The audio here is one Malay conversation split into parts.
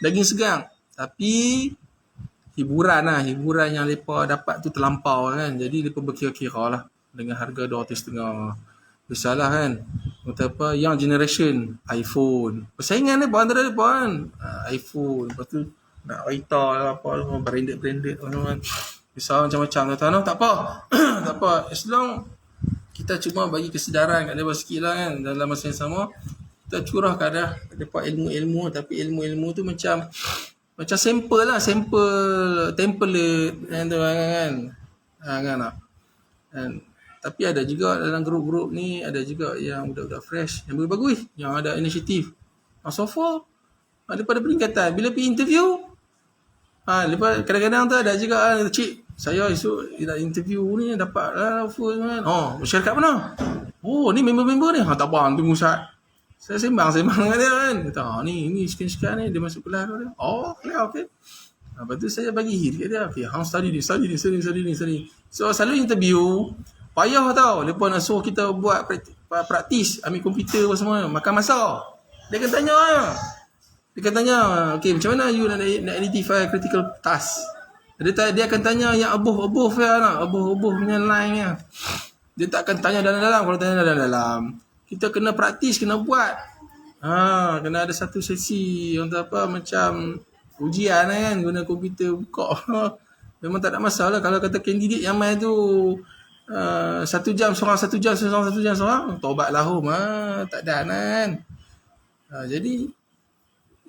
Daging segang. Tapi hiburan yang mereka dapat tu terlampau kan. Jadi mereka berkira-kira lah dengan harga RM250. Biasalah kan. Kata apa, young generation, iPhone. Persaingan mereka antara mereka kan. iPhone. Lepas tu nak raita lah apa lah, branded kan. Bisa macam-macam. Tak apa. Tak apa. As long kita cuma bagi kesedaran kat mereka sikit lah kan. Dalam masa yang sama, kita curah kadang dapat ilmu-ilmu. Tapi ilmu-ilmu tu macam sampel lah, template kan. Kan tak? Tapi ada juga dalam grup-grup ni, ada juga yang budak-budak fresh, yang bagus, yang ada inisiatif. So far, daripada peningkatan. Bila pergi interview, lepas kadang-kadang tu ada juga, cik, saya esok nak interview ni, dapat lah offer kan. Masyarakat mana? Ni member-member ni. Tak apa, tunggu saat. Saya sembang dengan dia kan. Kata, ni sekian-sekian ni, dia masuk kelas dia. Okay. Lepas tu saya bagi hit kat dia. Okay, hang study ni. So, selalu interview, payah tau. Lepas nak suruh kita buat praktis, ambil komputer apa semua, makan masa. Dia akan tanya, okay, macam mana you nak identify critical task? Dia akan tanya yang above lah, above punya line nya. Dia tak akan tanya dalam-dalam. Kalau tanya dalam-dalam, kita kena praktis, kena buat. Kena ada satu sesi macam ujian kan, guna komputer buka. Memang tak ada masalah. Kalau kata candidate yang main tu 1 jam seorang, tobatlah tak ada kan. Jadi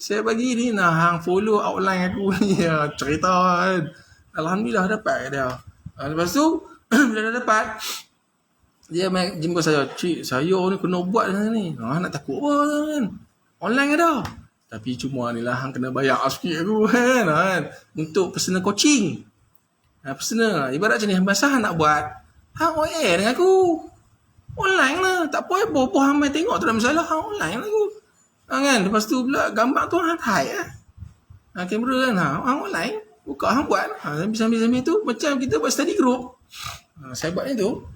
saya bagi ni hang follow outline aku ni, cerita kan. Alhamdulillah dapat dia. Lepas tu bila dah dapat, dia main jumpa saya, cik, saya ni kena buat ni. Nak takut apa kan? Online ada. Tapi cuma ni lah, hang kena bayar sikit aku kan. Untuk personal coaching. Personal. Ibarat macam ni, masa hang nak buat, hang OA dengan aku. Online lah. Tak apa hang main tengok tak ada masalah. Hang online lah aku. Kan? Lepas tu pula gambar tu hang hide lah. Kamera kan. Hang online. Buka hang buat. Sambil-sambil tu macam kita buat study group. Saya buat ni tu.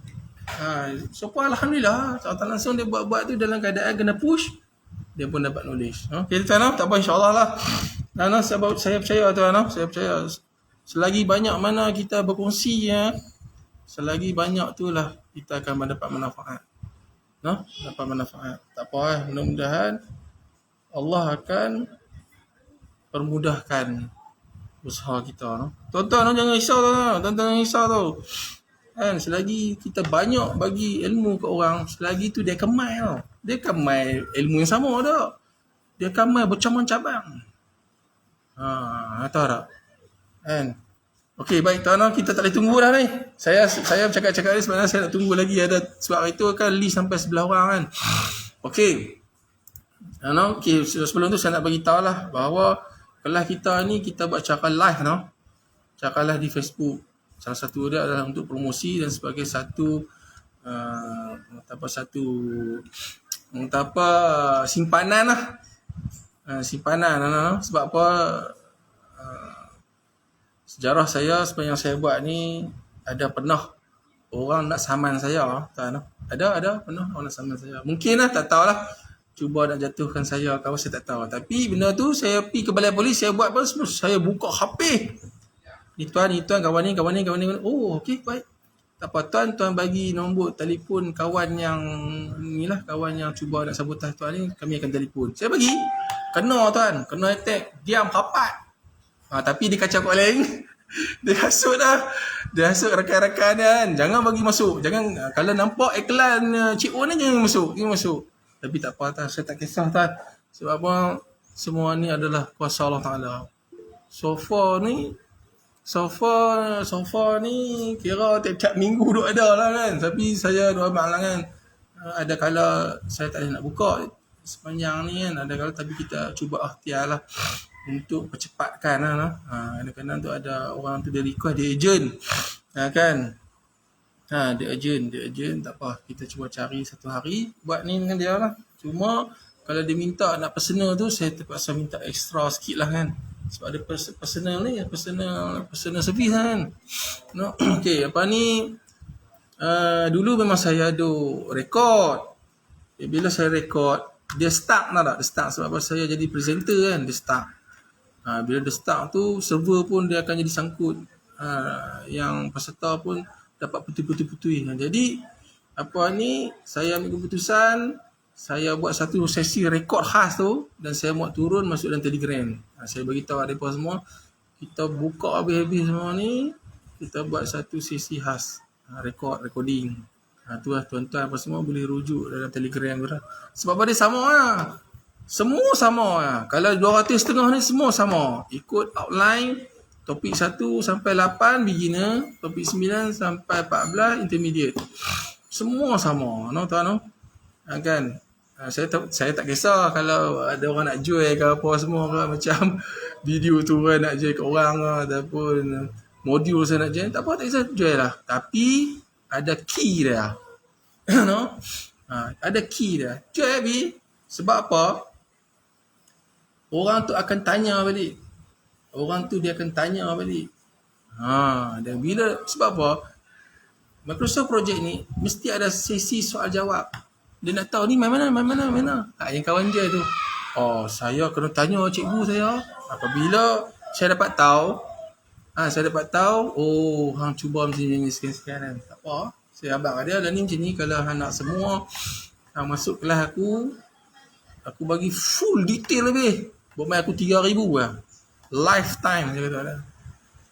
So alhamdulillah, tak langsung dia buat tu dalam keadaan kena push, dia pun dapat knowledge. Okay tuan, tak apa, insyaAllah lah. Sebab saya percaya tuan, saya percaya selagi banyak mana kita berkongsi selagi banyak tu lah kita akan mendapat manfaat. Dapat manfaat. Tak apa, mudah-mudahan Allah akan permudahkan usaha kita. Tuan-tuan jangan risau jangan risau tau. Kan, selagi kita banyak bagi ilmu ke orang, selagi tu dia akan mai tau. Dia akan mai ilmu yang sama tak. Dia akan mai bercabang-cabang. Tahu tak? Kan? Okey, baik tuan, kita tak boleh tunggu dah ni. Saya cakap ni sebenarnya saya nak tunggu lagi ada, sebab itu akan list sampai 11 orang kan. Okey. Okay, sebelum tu saya nak bagi tahu lah bahawa kelas kita ni kita buat cara live Cara live di Facebook. Salah satu dia adalah untuk promosi dan sebagai satu simpanan lah. Simpanan sebab apa, sejarah saya sepanjang saya buat ni ada pernah orang nak saman saya ada pernah orang nak saman saya. Mungkin lah, tak tahulah, cuba nak jatuhkan saya, kalau saya tak tahu. Tapi benda tu saya pergi ke balai polis, saya buat apa semua, saya buka HP. Ni tuan, kawan ni. Oh, okey, baik. Tak apa tuan bagi nombor telefon kawan yang inilah, kawan yang cuba nak sabotaj tuan ni, kami akan telefon. Saya bagi. Kena attack, diam rapat. Tapi dia kacau kat lain. Dia hasut rakan-rakan kan. Jangan bagi masuk. Jangan, kalau nampak iklan Cik O ni jangan masuk. Tapi tak apa tuan, saya tak kisah tuan. Sebab apa, semua ni adalah kuasa Allah Ta'ala. So far ni kira tiap-tiap minggu duk ada lah kan. Tapi saya doa malam kan, ada kala saya tak boleh nak buka sepanjang ni kan, ada kala, tapi kita cuba ikhtiar lah untuk percepatkan lah. Kadang-kadang tu ada orang tu dia request, dia agent kan. Dia agent, tak apa, kita cuba cari satu hari buat ni dengan dia lah. Cuma kalau dia minta nak personal tu, saya terpaksa minta extra sikit lah kan. Sebab ada personal ni, personal service kan. Okay, apa ni, dulu memang saya ada rekod. Bila saya rekod, dia stuck sebab apa, saya jadi presenter kan, dia stuck. Bila dia start tu, server pun dia akan jadi sangkut. Yang peserta pun dapat putih-putih-putih. Jadi apa ni, saya ambil keputusan, saya buat satu sesi rekod khas tu dan saya buat turun masuk dalam Telegram. Saya bagi tahu mereka semua, kita buka habis-habis semua ni, kita buat satu sesi khas, recording. Tu lah tuan-tuan apa semua boleh rujuk dalam Telegram tu lah. Sebab dia sama lah. Semua sama lah. Kalau 200 setengah ni semua sama. Ikut outline, topik 1 sampai 8 beginner, topik 9 sampai 14 intermediate. Semua sama. No, tuan no? Kan? Saya tak kisah kalau ada orang nak jual ke apa semua ke, macam video tu kan nak jual ke orang ke, ataupun modul saya nak jual, tak apa, tak kisah, jual lah. Tapi ada key dia. No? Ada key dia. Jual habis. Sebab apa? Orang tu akan tanya balik. Orang tu dia akan tanya balik. Dan bila, sebab apa? Microsoft Project ni mesti ada sesi soal jawab. Dia nak tahu ni mana. Yang kawan dia tu. Saya kena tanya cikgu saya. Apabila saya dapat tahu, hang cuba macam ni sekian-sekian kan. Tak apa. Saya abang dia lah ni macam ni. Kalau hang nak semua hang masuk kelas aku bagi full detail lebih. Buat aku 3,000 lah. Lifetime dia kata lah.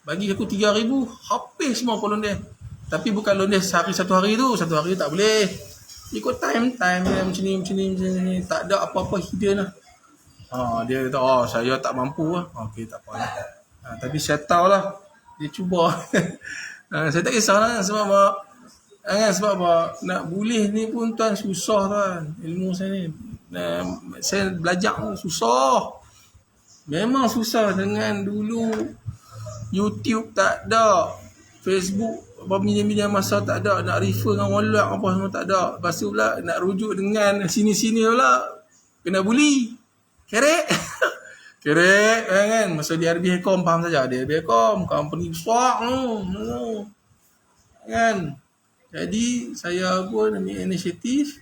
Bagi aku 3,000, habis semua kolon dia. Tapi bukan loan dia satu hari tu. Satu hari tak boleh. Ikut time dia macam ni. Tak ada apa-apa hidden lah. Dia kata, saya tak mampu lah. Okey, tak apa lah. Tapi saya tahu lah. Dia cuba. Saya tak kisahlah sebab apa. Sebab apa. Nak boleh ni pun tuan susah tuan. Ilmu saya ni. Saya belajar pun susah. Memang susah dengan dulu. YouTube tak ada. Facebook media masa tak ada, nak refer dengan wallet apa semua tak ada. Lepas tu pula nak rujuk dengan sini-sini pula kena buli. Kerek. Kan. Masa di RB Hacom faham saja. Di RB Hacom company besar tu. Kan. Jadi saya pun ambil inisiatif.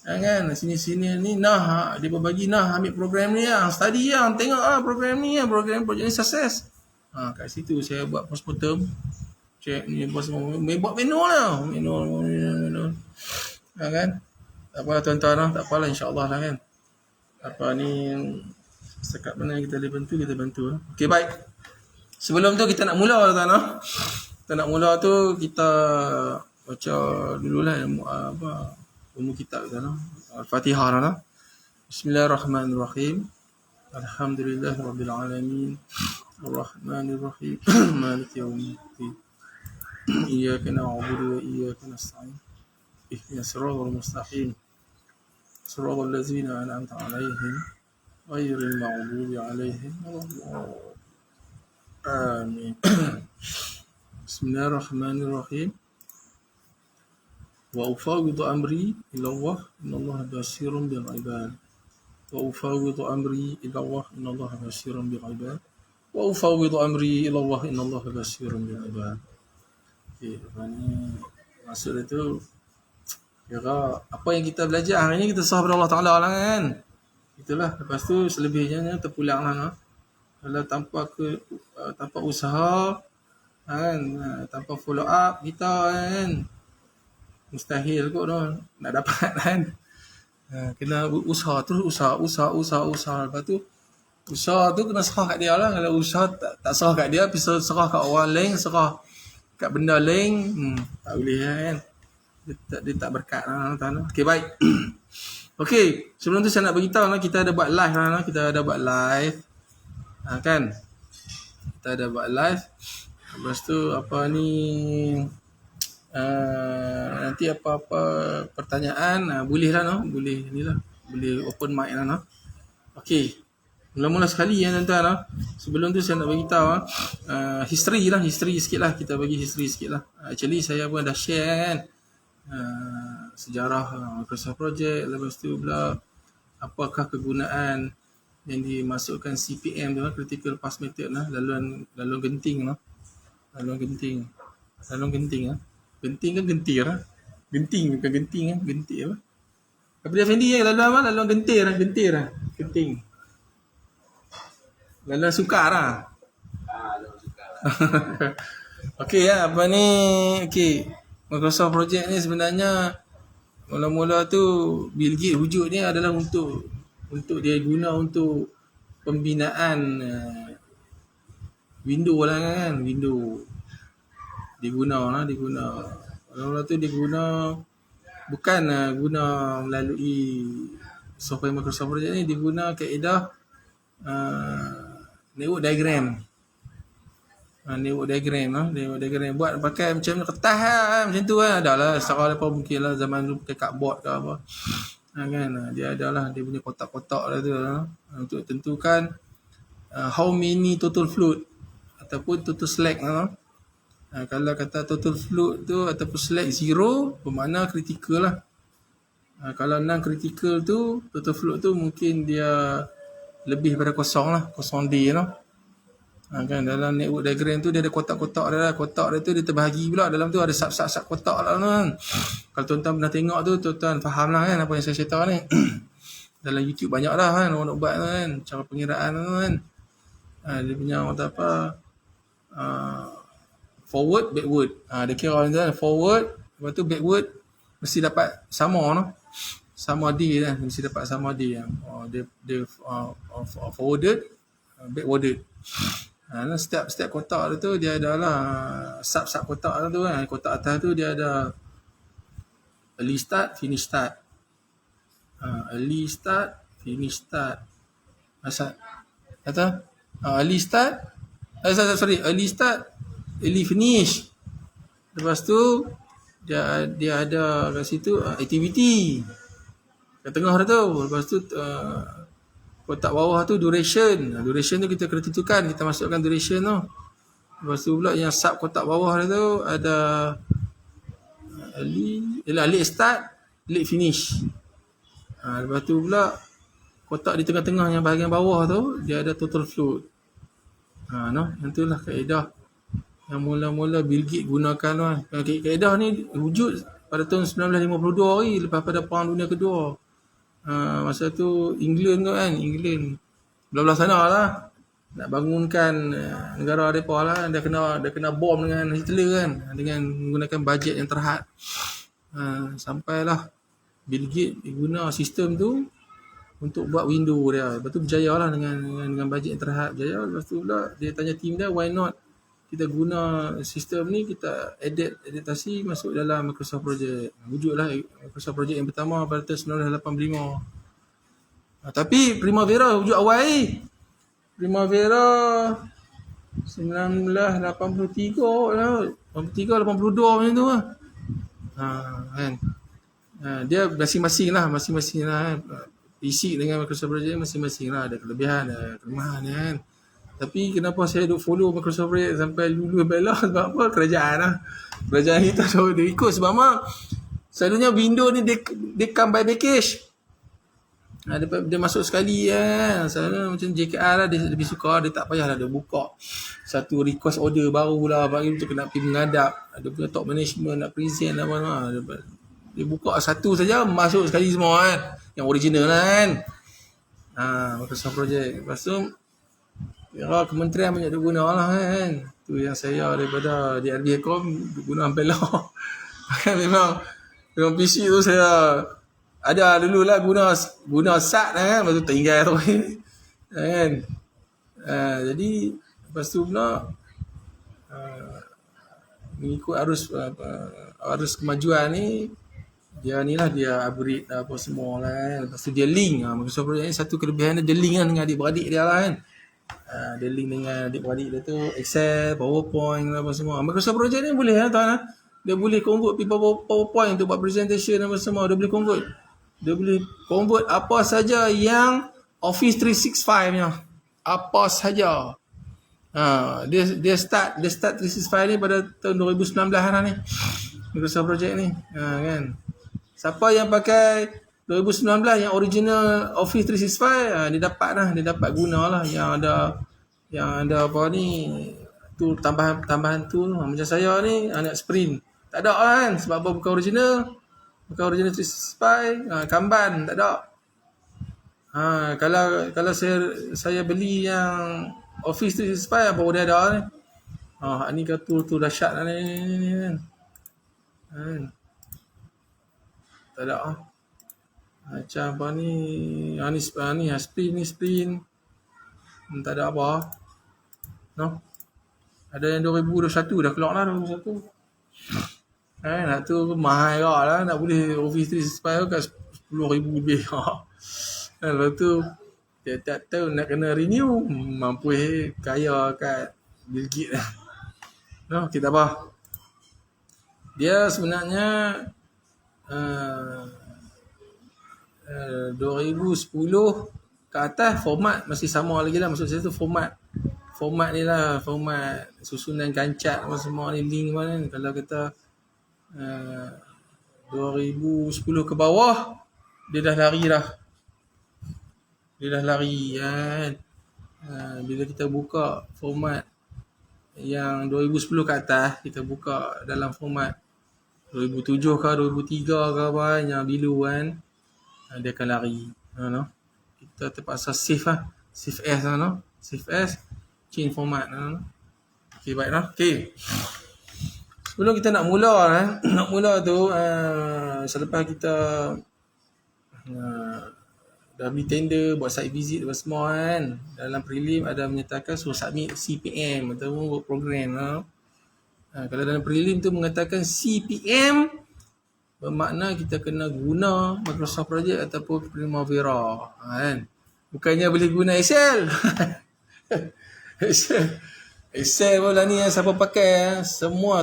Kan. Sini-sini ni dia berbagi ambil program ni lah. Study lah. Tengok program ni lah. Program projek ni sukses. Kat situ saya buat postmortem. Cek ni apa semua. Buat menu lah. Menu. Kan? Tak apalah tuan-tuan lah. Tak apalah insyaAllah lah kan. Apa ni, sekat mana kita boleh bantu, kita bantu lah. Okay, baik. Sebelum tu kita nak mula tuan-tuan lah. Kita nak mula tu, kita baca dululah ilmu kitab tuan-tuan. Al-Fatihah lah. Bismillahirrahmanirrahim. Alhamdulillahirrabbilalamin. Ar-Rahmanirrahim. Maliki yawmiddin. إياك نعبد وإياك نستعين اهدنا الصراط المستقيم صراط الذين أنعمت عليهم غير المغضوب عليهم ولا الضالين آمين بسم الله الرحمن الرحيم وأفوض أمري إلى الله إن الله بصير بالعباد وأفوض أمري إلى الله إن الله بصير بالعباد وأفوض أمري إلى الله إن الله بصير بالعباد. Ni maksud dia tu kira apa yang kita belajar hari ni kita serah pada Allah Ta'ala lah kan. Itulah. Lepas tu selebihnya terpulang lah. Kalau tanpa usaha kan, tanpa follow up kita kan, mustahil kot tu nak dapat kan. Kena usaha terus, usaha. Lepas tu usaha tu kena serah kat dia lah. Kalau usaha tak serah kat dia, bisa serah kat orang lain, serah kat benda lain, tak boleh kan. Dia tak berkat lah tuan. Okay, baik. Okay, sebelum tu saya nak beritahu lah, kita ada buat live lah. Kita ada buat live kan. Kita ada buat live. Lepas tu apa ni, nanti apa-apa pertanyaan boleh lah no. Boleh ni lah. Boleh open mic lah no. Okay. Mula-mula sekali ya tuan-tuan lah. Sebelum tu saya nak bagi tahu history sikit lah. Kita bagi history sikit lah. Actually saya pun dah share kan sejarah Microsoft Project. Lepas tu pula apakah kegunaan yang dimasukkan CPM tu lah, Critical Path Method lah, laluan genting lah. Laluan genting lah. Genting kan gentir lah. Genting bukan genting kan. Gentir lah. Apa dia Fendi laluan apa? Laluan gentir lah. Genting. Dalam sukar lah. Dalam suka lah. Okey ya, apa ni? Okey. Microsoft Project ni sebenarnya mula-mula tu Bill Gates wujudnya adalah untuk dia guna untuk pembinaan Windows lah kan, Windows diguna. Mula-mula tu dia guna bukan guna melalui software Microsoft Project ni, dia guna kaedah network diagram. Network diagram buat pakai macam kertas lah, macam tu kan. Ada lah secara lepas mungkin lah zaman dulu pakai cardboard ke apa. Kan dia adalah dia punya kotak-kotak lah tu untuk tentukan how many total float ataupun total slack kalau kata total float tu ataupun slack 0 bermakna critical lah. Kalau non critical tu total float tu mungkin dia lebih pada kosong D lah. Kan dalam network diagram tu dia ada kotak-kotak dia lah. Kotak dia tu dia terbahagi pula, dalam tu ada sub kotak lah kan. Kalau tuan-tuan pernah tengok tu, tuan-tuan faham lah kan apa yang saya cerita ni. Dalam YouTube banyak lah kan orang nak buat tu kan, cara pengiraan tu kan. Dia punya kata apa, forward, backward. Dia kira orang tu forward, lepas tu backward mesti dapat sama no. Sama D kan, mesti dapat sama D kan. Dia forwarded, backwarded. Setiap kotak tu dia adalah sub kotak tu kan. Kotak atas tu dia ada early start, finish start. Early start, finish start. Asal kata early start, early start, early finish. Lepas tu dia ada kat situ activity kat tengah tu. Lepas tu kotak bawah tu duration. Duration tu kita kena tentukan, kita masukkan duration tu. Lepas tu pula yang sub kotak bawah tu ada late start, late finish. Lepas tu pula kotak di tengah-tengah yang bahagian bawah tu dia ada total float. Yang tu lah kaedah yang mula-mula Bill Gates gunakan lah. Kaedah ni wujud pada tahun 1952 hari lepas pada Perang Dunia Kedua. Masa tu England belah-belah sana lah nak bangunkan negara mereka lah. Dia kena bom dengan Hitler kan, dengan menggunakan bajet yang terhad. Sampailah Bill Gates guna sistem tu untuk buat window dia. Lepas tu berjaya lah dengan bajet yang terhad, berjaya. Lepas tu pula dia tanya tim dia, why not kita guna sistem ni, kita adaptasi masuk dalam Microsoft Project. Wujudlah Microsoft Project yang pertama pada tahun 1985. Tapi Primavera wujud awal Primavera 1983 lah. 83, 82 macam tu lah. Kan. Dia masing-masing lah kan. PC dengan Microsoft Project masing-masing lah. Ada kelebihan, ada kelemahan kan. Tapi kenapa saya duk follow Microsoft Project sampai dulu bela, sebab apa? Kerajaan lah. Kerajaan kita dia ikut sebab apa? Selalunya Windows ni dia come by package. Dia masuk sekali kan. Selalunya macam JKR lah, dia lebih suka, dia tak payahlah dia buka satu request order baru lah, bagi untuk kena pergi menghadap. Dia punya top management nak present apa. Dia buka satu saja masuk sekali semua kan. Yang original lah kan. Microsoft Project. Lepas tu kementerian banyak duk guna lah kan. Tu yang saya daripada DRB Ecom duk guna sampai lah. memang PC tu saya ada dulu lah guna SAT lah kan. Lepas tu tinggal tu kan. Jadi lepas tu pula mengikut arus kemajuan ni, dia upgrade apa semua lah kan. Lepas tu dia link Microsoft Project ni, satu kelebihan dia link kan dengan adik-beradik dia lah kan. Dia link dengan adik-beradik dia tu, Excel, PowerPoint apa semua. Microsoft Project ni boleh lah tuan. Dia boleh convert PowerPoint untuk buat presentation apa semua. Dia boleh convert apa saja yang Office 365 nya. Apa saja. Dia start 365 ni pada tahun 2019 lah ni. Microsoft Project ni. Kan. Siapa yang pakai 2019 yang original Office 365, dia dapat guna lah yang ada apa ni, tool tambahan tool. Macam saya ni anak sprint tak ada kan, sebab apa? Bukan original 365, Kanban tak ada. Kalau saya beli yang Office 365 baru dia ada ni. Ni tu dahsyat lah ni kan. Tak ada macam apa ni. Sprint. Tak ada apa. No. Ada yang 2021 dah keluar lah 2021. Nak tu mahal lah. Nak boleh Office 365 kat 10,000 lebih. Lepas tu tiap-tiap tahun nak kena renew. Mampu kaya kat Bill Gates lah. No, kita apa? Dia sebenarnya 2010 ke atas format masih sama lagi lah. Maksud saya tu format ni lah. Format susunan gancat apa semua ni, link mana ni. Kalau kata 2010 ke bawah dia dah lari kan. Bila kita buka format yang 2010 ke atas, kita buka dalam format 2007 ke 2003 ke apa yang bilu kan, dia akan lari. No? Kita terpaksa save lah. Save as lah, no? Save as, change format. No? Okay, baik lah. Okay. Sebelum kita nak mula tu, selepas kita dah beli tender, buat site visit apa semua kan, dalam prelim ada menyatakan suruh submit CPM ataupun work program. Kalau dalam prelim tu mengatakan CPM, bermakna kita kena guna Microsoft Project ataupun Primavera kan. Bukannya boleh guna Excel. Excel pula ni yang siapa pakai semua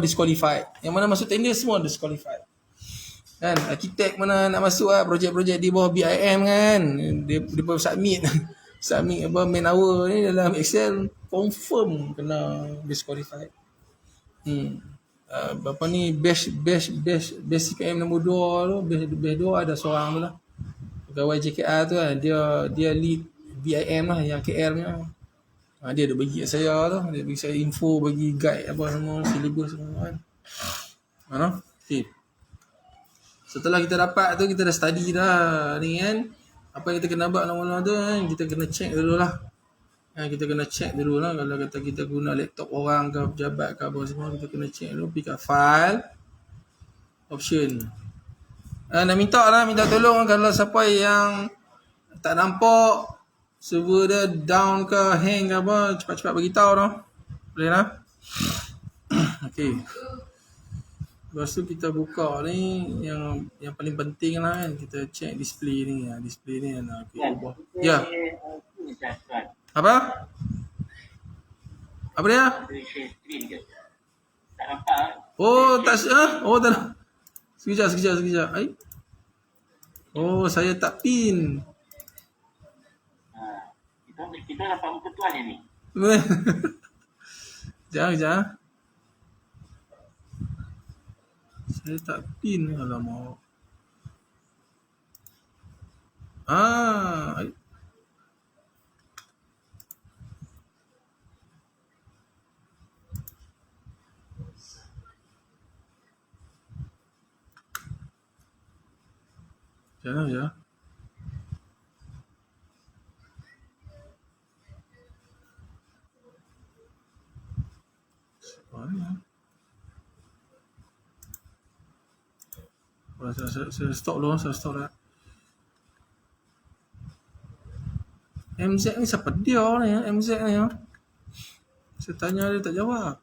disqualified. Yang mana masuk tender semua disqualified. Kan, arkitek mana nak masuk projek-projek di bawah BIM kan, dia pun submit apa man hour ni dalam Excel, confirm kena disqualified. Berapa ni base CPM nombor 2 tu, base 2 ada seorang tu lah, pegawai JKR tu kan, dia lead BIM lah yang KL ni. Dia ada bagi saya tu, dia bagi saya info, bagi guide apa semua, syllabus semua kan. Okay. Setelah kita dapat tu, kita dah study dah ni kan, apa yang kita kena buat mula-mula tu kan, kita kena check dulu lah. Kita kena check dulu lah. Kalau kata kita guna laptop orang ke pejabat ke apa semua, kita kena check dulu, pergi kat file, option. Minta tolong kalau siapa yang tak nampak server dia down ke hang ke apa, cepat-cepat beritahu tau. Boleh lah. Okay. Lepas tu kita buka ni yang paling penting lah kan, kita check display ni. Display ni okay, ubah. Ya. Apa dia? Tak nampak. Tak. Sekejap. Saya tak pin. Kita dapat muka tuan ni. Jangan. Saya tak pin. Alamak. Jangan ya. Saya stop dulu. MZ ni siapa dia ni? MZ ni ya. Saya tanya dia tak jawab.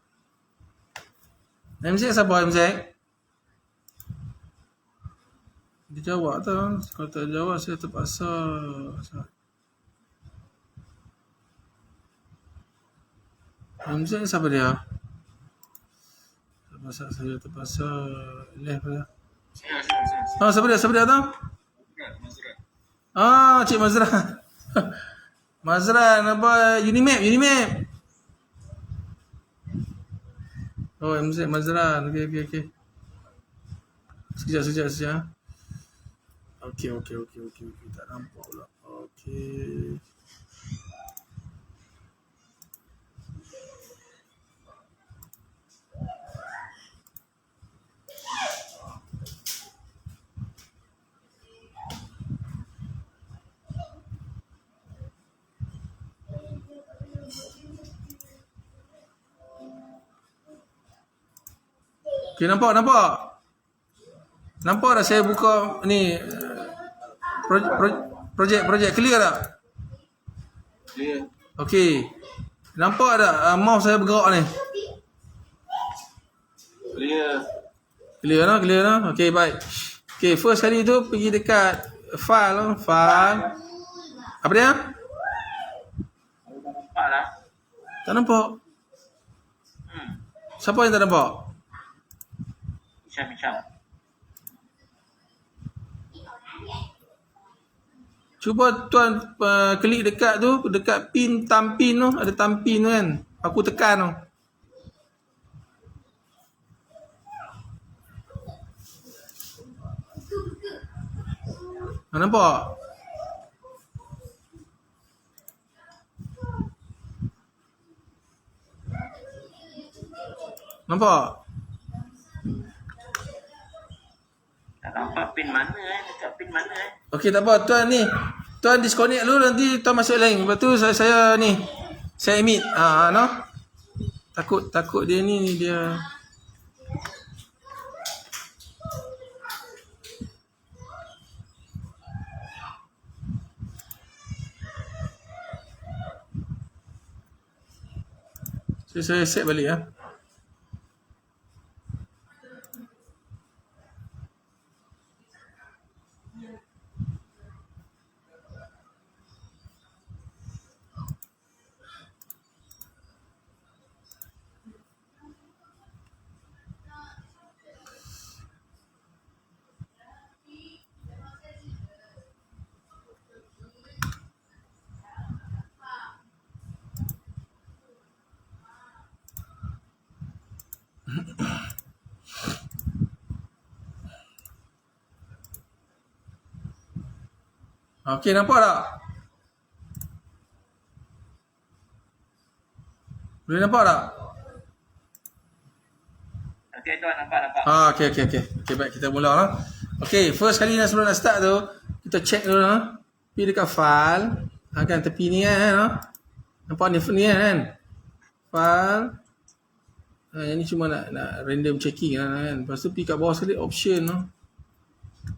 MZ siapa MZ? Dia jawab tak? Kalau tak jawab saya terpaksa. MZ ni siapa dia? Saya terpaksa left lah. Siapa dia tu? Mazran. Cik Mazran. Mazran apa? Unimap. MZ Mazran. Okay. Sekejap. Okay. Tak nampak pula. Okay. Okay, nampak? Nampak tak saya buka ni projek clear tak? Clear. Okay. Nampak tak mouse saya bergerak ni? Clear. Clear lah. Okay, baik. Okay, first kali tu pergi dekat file. Apa dia? Aku tak nampak lah. Tak nampak. Siapa yang tak nampak? Macam. Cuba tuan klik dekat tu, dekat pin, tampin tu, ada tampin tu kan. Aku tekan tu. Nampak? Nampak? Tak nampak pin mana dekat pin mana Okey, tak apa. Tuan ni, tuan disconnect dulu, nanti tuan masuk link. Lepas tu saya ni, saya emit. No? Takut dia ni, dia... Saya set balik ya. Okey, nampak tak? Boleh nampak tak? Okey tuan, nampak. Okey, baik, kita mula lah. Okey, first kali sebelum nak start tu, kita check dulu lah. Pergi dekat file. Kan tepi ni kan. Nampak ni kan? File. Yang ni cuma nak random checking kan. Lepas tu pergi kat bawah sekali option tu.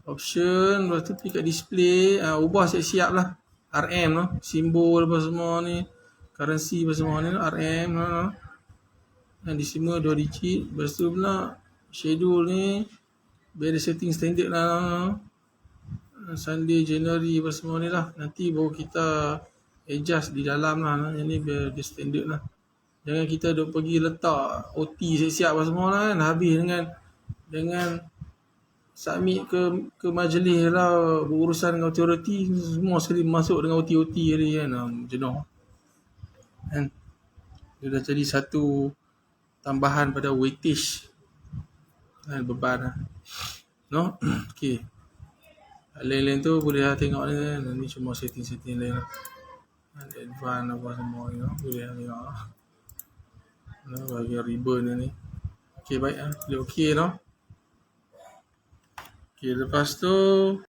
Option, lepas tu pergi kat display. Ubah siap-siap lah. RM tu. Simbol apa semua ni. Currency apa semua ni. RM tu. Dan decimal 2 digit. Lepas tu pula schedule ni biar ada setting standard lah. Sunday, January apa semua ni lah. Nanti baru kita adjust di dalam lah. Yang ni biar dia standard lah. Jangan kita duk pergi letak OT siap-siap apa semua lah kan. Habis dengan submit ke majlis lah, berurusan dengan authority, semua sekali masuk dengan OT tadi kan. Jenuh kan. Dia dah jadi satu tambahan pada weightage dan beban lah. No? Okay. Lain-lain tu boleh lah tengok ni kan. Ni cuma setting-setting lain lah. Advance apa semua ni lah. Boleh lah tengok lah. Bagi ribbon ni. Okay, baik lah. Dia okay no? Okay, lepas tu